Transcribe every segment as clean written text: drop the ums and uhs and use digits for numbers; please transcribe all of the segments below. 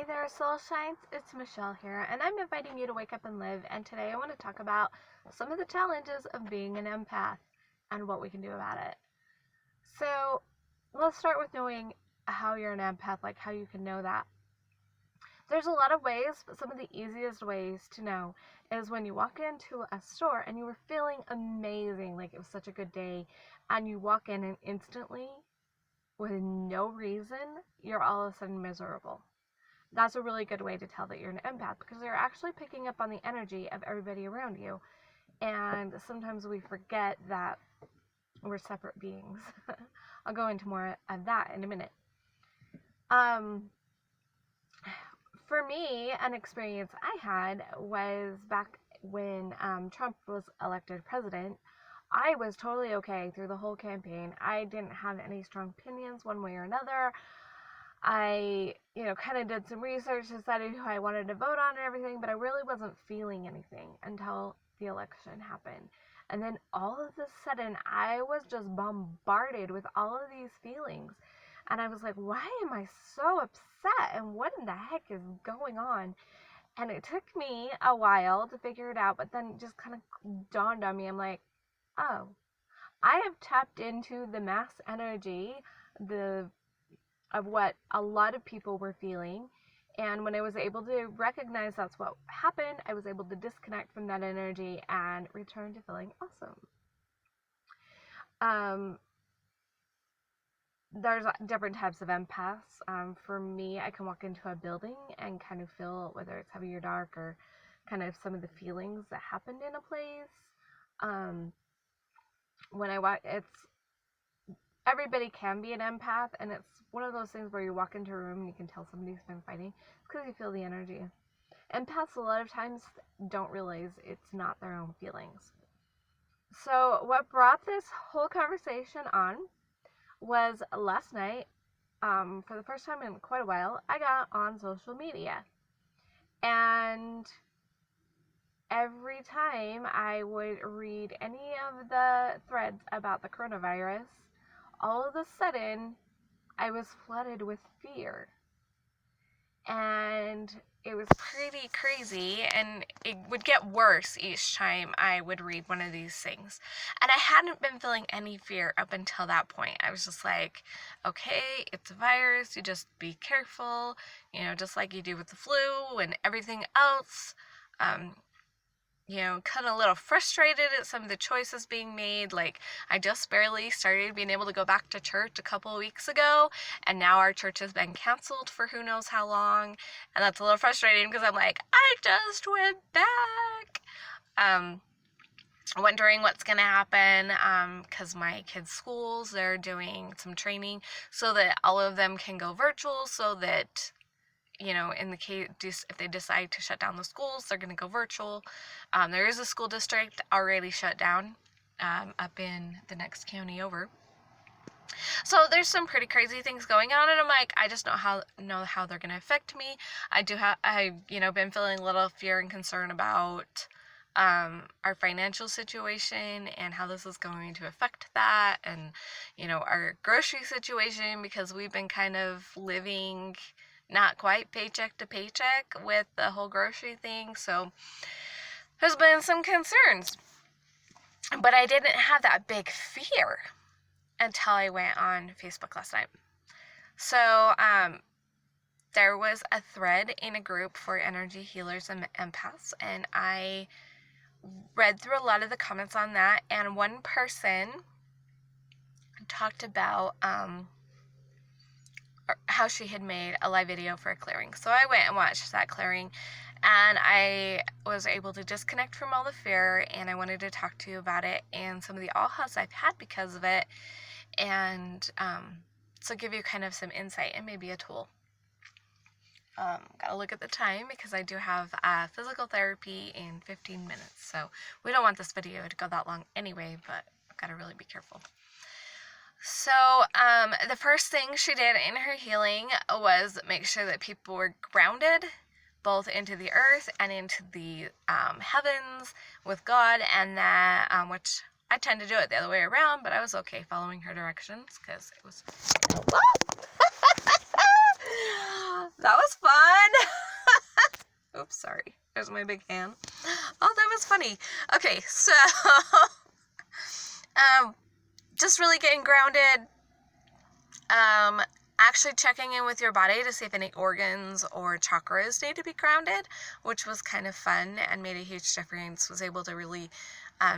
Hey there, Soul Shines. It's Michelle here, and I'm inviting you to wake up and live. And today I want to talk about some of the challenges of being an empath and what we can do about it. So, let's start with knowing how you're an empath, like how you can know that. There's a lot of ways, but some of the easiest ways to know is when you walk into a store and you were feeling amazing, like it was such a good day, and you walk in and instantly, with no reason, you're all of a sudden miserable. That's a really good way to tell that you're an empath, because you're actually picking up on the energy of everybody around you. And sometimes we forget that we're separate beings. I'll go into more of that in a minute. For me, an experience I had was back when Trump was elected president. I was totally okay through the whole campaign. I didn't have any strong opinions one way or another. I, kind of did some research, decided who I wanted to vote on and everything, but I really wasn't feeling anything until the election happened. And then all of a sudden, I was just bombarded with all of these feelings. And I was like, why am I so upset? And what in the heck is going on? And it took me a while to figure it out, but then it just kind of dawned on me. I'm like, oh, I have tapped into the mass energy, of what a lot of people were feeling. And when I was able to recognize that's what happened, I was able to disconnect from that energy and return to feeling awesome. There's different types of empaths. For me, I can walk into a building and kind of feel whether it's heavy or dark, or kind of some of the feelings that happened in a place. When I walk, everybody can be an empath, and it's one of those things where you walk into a room and you can tell somebody's been fighting because you feel the energy. Empaths a lot of times don't realize it's not their own feelings. So what brought this whole conversation on was last night, for the first time in quite a while, I got on social media. And every time I would read any of the threads about the coronavirus, all of a sudden, I was flooded with fear. And it was pretty crazy, and it would get worse each time I would read one of these things. And I hadn't been feeling any fear up until that point. I was just like, okay, it's a virus, you just be careful, just like you do with the flu and everything else. Kind of a little frustrated at some of the choices being made. Like, I just barely started being able to go back to church a couple of weeks ago, and now our church has been canceled for who knows how long, and that's a little frustrating because I'm like, I just went back. Wondering what's going to happen, because my kids' schools, they're doing some training so that all of them can go virtual, so that in the case, if they decide to shut down the schools, they're going to go virtual. There is a school district already shut down up in the next county over. So there's some pretty crazy things going on, and I'm like, I just know how they're going to affect me. I've been feeling a little fear and concern about our financial situation and how this is going to affect that, and our grocery situation, because we've been kind of living not quite paycheck to paycheck with the whole grocery thing. So there's been some concerns, but I didn't have that big fear until I went on Facebook last night. So there was a thread in a group for energy healers and empaths, and I read through a lot of the comments on that, and one person talked about how she had made a live video for a clearing. So I went and watched that clearing, and I was able to disconnect from all the fear, and I wanted to talk to you about it and some of the ahas I've had because of it, and so give you kind of some insight and maybe a tool. Gotta look at the time because I do have physical therapy in 15 minutes, so we don't want this video to go that long anyway, but I've got to really be careful. So, the first thing she did in her healing was make sure that people were grounded, both into the earth and into the heavens with God, and that, which I tend to do it the other way around, but I was okay following her directions because it was... That was fun! Sorry. There's my big hand. Oh, that was funny. Okay, so just really getting grounded. Actually checking in with your body to see if any organs or chakras need to be grounded, which was kind of fun and made a huge difference. Was able to really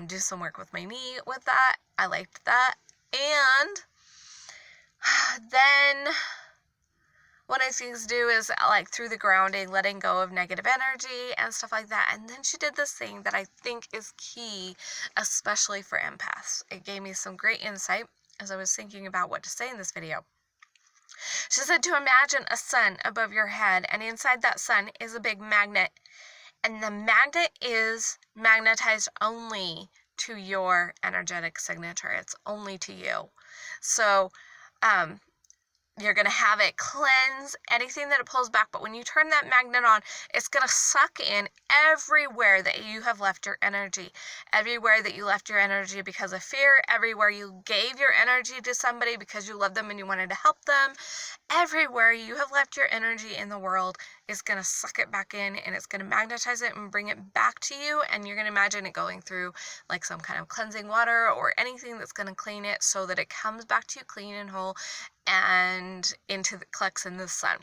do some work with my knee with that. I liked that. And then one of the things to do is like through the grounding, letting go of negative energy and stuff like that. And then she did this thing that I think is key, especially for empaths. It gave me some great insight as I was thinking about what to say in this video. She said to imagine a sun above your head, and inside that sun is a big magnet. And the magnet is magnetized only to your energetic signature. It's only to you. So, you're going to have it cleanse anything that it pulls back. But when you turn that magnet on, it's going to suck in everywhere that you have left your energy. Everywhere that you left your energy because of fear. Everywhere you gave your energy to somebody because you loved them and you wanted to help them. Everywhere you have left your energy in the world is going to suck it back in, and it's going to magnetize it and bring it back to you. And you're going to imagine it going through like some kind of cleansing water or anything that's going to clean it so that it comes back to you clean and whole and collects in the sun.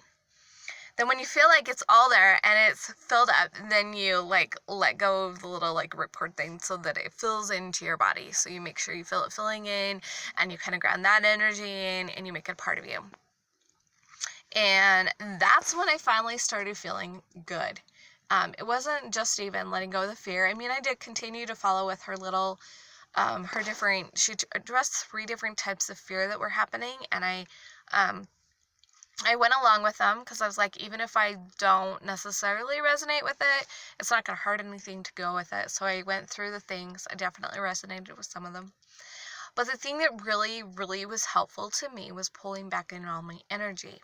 Then when you feel like it's all there and it's filled up, then you like let go of the little like ripcord thing so that it fills into your body. So you make sure you feel it filling in, and you kind of ground that energy in, and you make it a part of you. And that's when I finally started feeling good. It wasn't just even letting go of the fear. I mean, I did continue to follow with her little, she addressed 3 different types of fear that were happening. And I went along with them because I was like, even if I don't necessarily resonate with it, it's not going to hurt anything to go with it. So I went through the things. I definitely resonated with some of them. But the thing that really, really was helpful to me was pulling back in all my energy.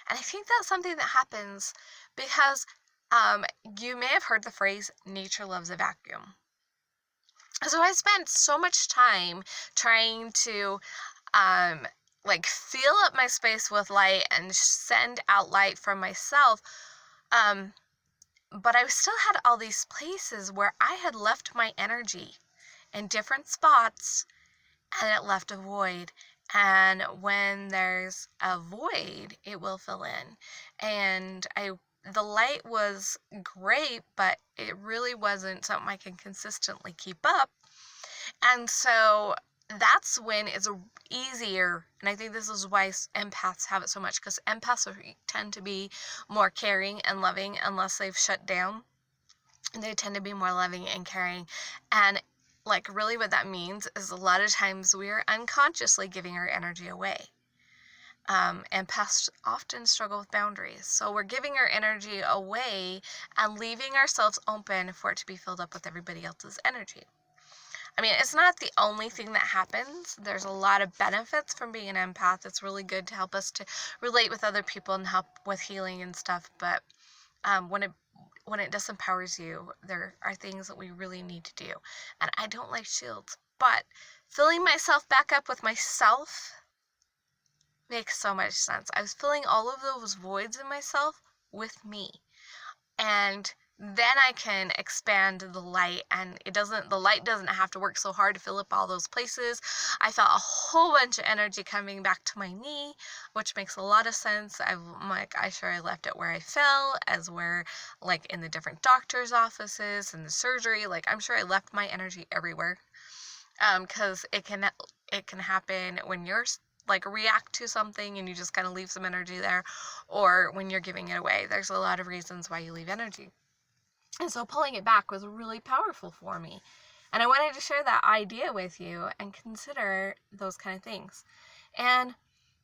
And I think that's something that happens because you may have heard the phrase, nature loves a vacuum. So I spent so much time trying to fill up my space with light and send out light from myself. But I still had all these places where I had left my energy in different spots, and it left a void. And when there's a void, it will fill in. And the light was great, but it really wasn't something I can consistently keep up. And so that's when it's easier, and I think this is why empaths have it so much, because empaths tend to be more caring and loving unless they've shut down. They tend to be more loving and caring. And really what that means is a lot of times we are unconsciously giving our energy away. Empaths often struggle with boundaries. So we're giving our energy away and leaving ourselves open for it to be filled up with everybody else's energy. I mean, it's not the only thing that happens. There's a lot of benefits from being an empath. It's really good to help us to relate with other people and help with healing and stuff. But when it disempowers you, there are things that we really need to do. And I don't like shields, but filling myself back up with myself makes so much sense. I was filling all of those voids in myself with me. And then I can expand the light, and the light doesn't have to work so hard to fill up all those places. I felt a whole bunch of energy coming back to my knee, which makes a lot of sense. I left it where I fell, as where in the different doctor's offices and the surgery. I'm sure I left my energy everywhere. Because it can happen when you're react to something and you just kind of leave some energy there, or when you're giving it away. There's a lot of reasons why you leave energy. And so pulling it back was really powerful for me. And I wanted to share that idea with you and consider those kind of things. And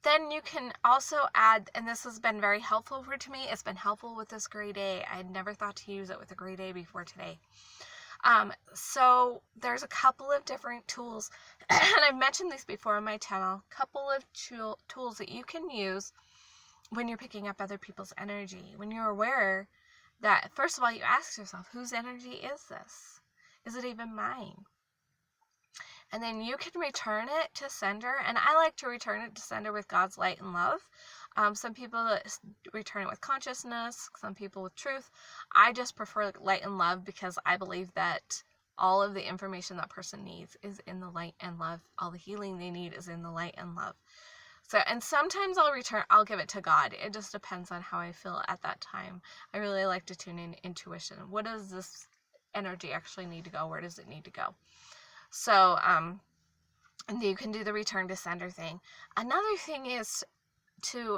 then you can also add, and this has been very helpful to me, it's been helpful with this Grade A. I had never thought to use it with a Grade A before today. So there's a couple of different tools, and I've mentioned these before on my channel, couple of tools that you can use when you're picking up other people's energy. When you're aware that, first of all, you ask yourself, whose energy is this? Is it even mine? And then you can return it to sender, and I like to return it to sender with God's light and love. Some people return it with consciousness, some people with truth. I just prefer light and love because I believe that all of the information that person needs is in the light and love. All the healing they need is in the light and love. So, and sometimes I'll give it to God. It just depends on how I feel at that time. I really like to tune in intuition. What does this energy actually need to go? Where does it need to go? So, and you can do the return to sender thing. Another thing is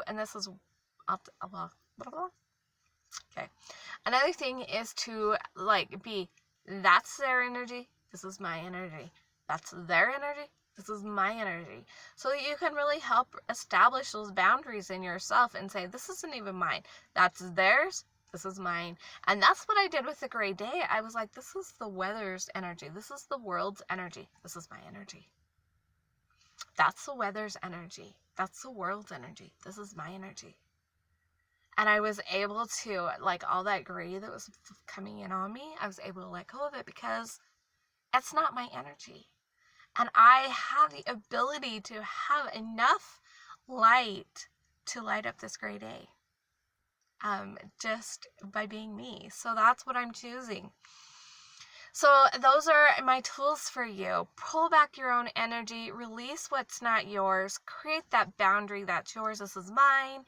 and this is, well, okay. Another thing is to that's their energy. This is my energy. That's their energy. This is my energy. So that you can really help establish those boundaries in yourself and say, this isn't even mine. That's theirs. This is mine. And that's what I did with the gray day. I was like, this is the weather's energy. This is the world's energy. This is my energy. That's the weather's energy. That's the world's energy. This is my energy. And I was able to, all that gray that was coming in on me, I was able to let go of it because it's not my energy. And I have the ability to have enough light to light up this gray day. Just by being me. So that's what I'm choosing. So those are my tools for you. Pull back your own energy, release what's not yours, create that boundary that's yours, this is mine,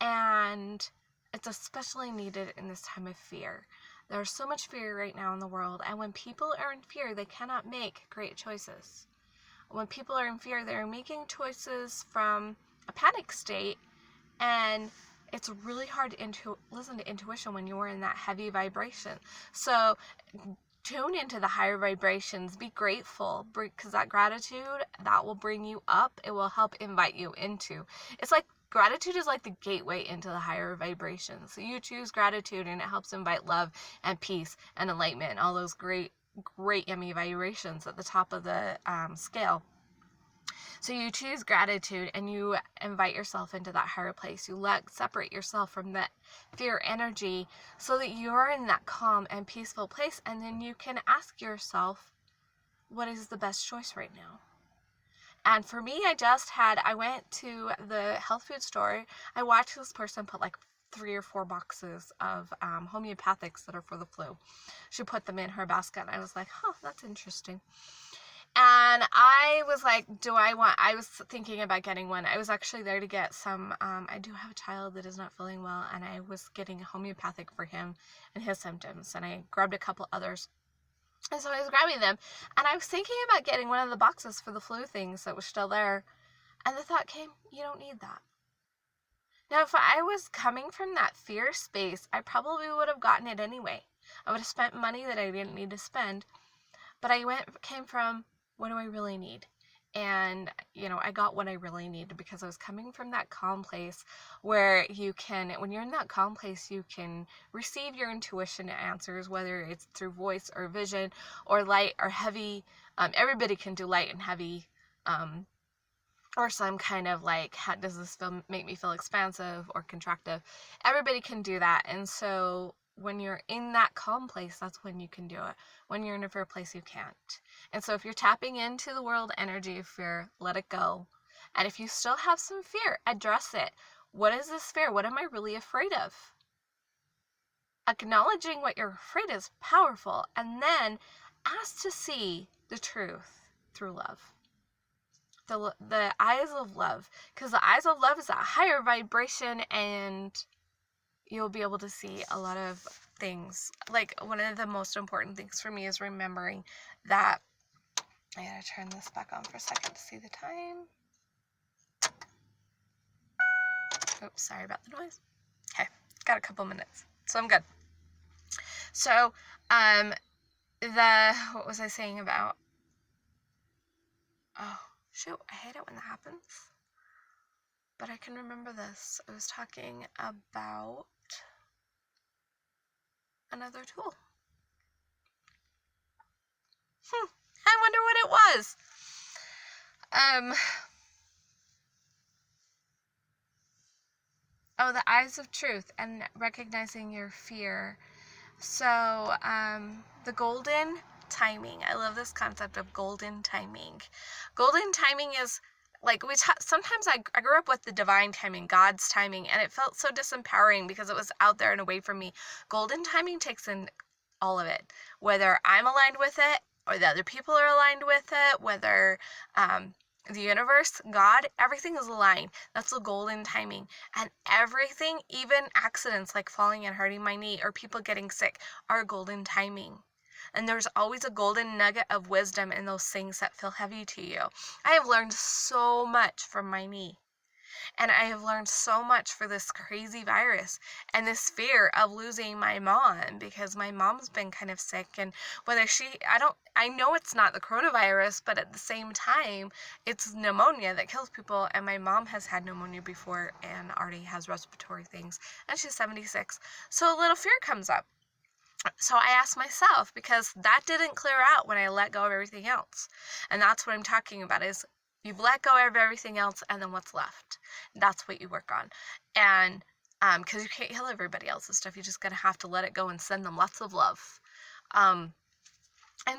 and it's especially needed in this time of fear. There's so much fear right now in the world, and when people are in fear, they cannot make great choices. When people are in fear, they're making choices from a panic state, and it's really hard to listen to intuition when you're in that heavy vibration. So tune into the higher vibrations. Be grateful, because that gratitude, that will bring you up. It will help invite you into. It's like gratitude is like the gateway into the higher vibrations. So you choose gratitude, and it helps invite love and peace and enlightenment and all those great yummy vibrations at the top of the scale. So you choose gratitude and you invite yourself into that higher place. You separate yourself from that fear energy so that you're in that calm and peaceful place. And then you can ask yourself, what is the best choice right now? And for me, I went to the health food store. I watched this person put 3 or 4 boxes of homeopathics that are for the flu. She put them in her basket. And I was like, that's interesting. And I was like, I was thinking about getting one. I was actually there to get some, I do have a child that is not feeling well, and I was getting homeopathic for him and his symptoms, and I grabbed a couple others. And so I was grabbing them, and I was thinking about getting one of the boxes for the flu things that was still there, and the thought came, you don't need that. Now, if I was coming from that fear space, I probably would have gotten it anyway. I would have spent money that I didn't need to spend, but came from, what do I really need? And, I got what I really needed because I was coming from that calm place where when you're in that calm place, you can receive your intuition answers, whether it's through voice or vision or light or heavy. Everybody can do light and heavy, or some kind of does this make me feel expansive or contractive? Everybody can do that. And so when you're in that calm place, that's when you can do it. When you're in a fear place, you can't. And so if you're tapping into the world energy of fear, let it go. And if you still have some fear, address it. What is this fear? What am I really afraid of? Acknowledging what you're afraid is powerful. And then ask to see the truth through love. The eyes of love. Because the eyes of love is a higher vibration, and you'll be able to see a lot of things. One of the most important things for me is remembering that. I gotta turn this back on for a second to see the time. Oops, sorry about the noise. Okay, got a couple minutes, so I'm good. So, what was I saying about? Oh, shoot, I hate it when that happens. But I can remember this. I was talking about another tool. I wonder what it was. The eyes of truth and recognizing your fear. So, the golden timing. I love this concept of golden timing. Golden timing is like sometimes I grew up with the divine timing, God's timing, and it felt so disempowering because it was out there and away from me. Golden timing takes in all of it, whether I'm aligned with it or the other people are aligned with it, whether the universe, God, everything is aligned. That's the golden timing. And everything, even accidents like falling and hurting my knee or people getting sick, are golden timing. And there's always a golden nugget of wisdom in those things that feel heavy to you. I have learned so much from my knee. And I have learned so much for this crazy virus and this fear of losing my mom, because my mom's been kind of sick, and whether I know it's not the coronavirus, but at the same time, it's pneumonia that kills people. And my mom has had pneumonia before and already has respiratory things, and she's 76. So a little fear comes up. So I asked myself, because that didn't clear out when I let go of everything else. And that's what I'm talking about, is you've let go of everything else, and then what's left? That's what you work on. And because you can't heal everybody else's stuff, you're just going to have to let it go and send them lots of love. And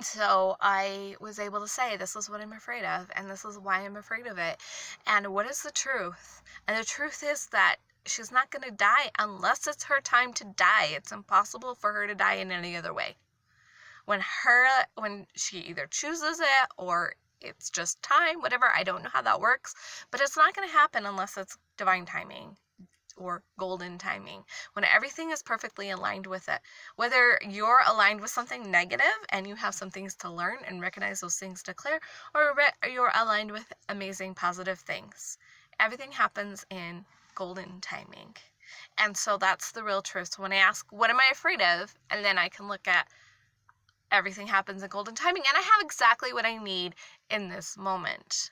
so I was able to say, this is what I'm afraid of, and this is why I'm afraid of it. And what is the truth? And the truth is that she's not going to die unless it's her time to die. It's impossible for her to die in any other way. When she either chooses it or it's just time, whatever, I don't know how that works, but it's not going to happen unless it's divine timing or golden timing, when everything is perfectly aligned with it. Whether you're aligned with something negative and you have some things to learn and recognize those things to clear, or you're aligned with amazing positive things, everything happens in golden timing. And so that's the real truth. So when I ask, what am I afraid of? And then I can look at, everything happens in golden timing, and I have exactly what I need in this moment.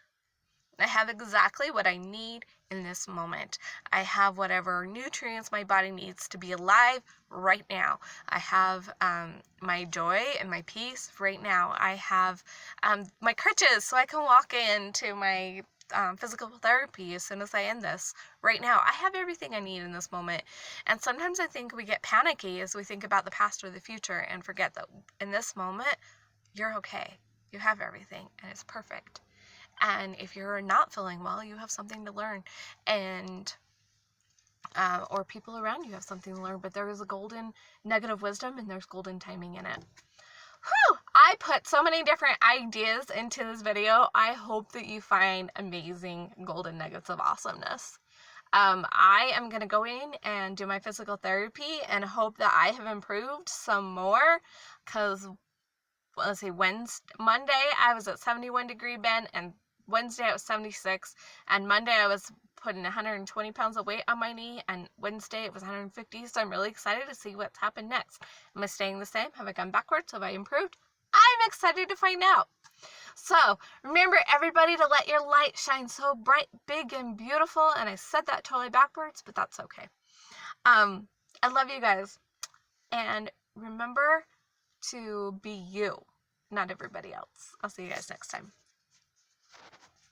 I have exactly what I need in this moment. I have whatever nutrients my body needs to be alive right now. I have my joy and my peace right now. I have my crutches so I can walk into my physical therapy as soon as I end this right now. I have everything I need in this moment. And sometimes I think we get panicky as we think about the past or the future and forget that in this moment, you're okay. You have everything and it's perfect. And if you're not feeling well, you have something to learn, and or people around you have something to learn. But there is a golden nugget of wisdom, and there's golden timing in it. Whew! I put so many different ideas into this video. I hope that you find amazing golden nuggets of awesomeness. I am going to go in and do my physical therapy and hope that I have improved some more, because let's see, Monday I was at 71 degree bend, and Wednesday I was 76, and Monday I was putting 120 pounds of weight on my knee, and Wednesday it was 150, so I'm really excited to see what's happened next. Am I staying the same? Have I gone backwards? Have I improved? I'm excited to find out. So, remember everybody to let your light shine so bright, big, and beautiful, and I said that totally backwards, but that's okay. I love you guys, and remember to be you, not everybody else. I'll see you guys next time.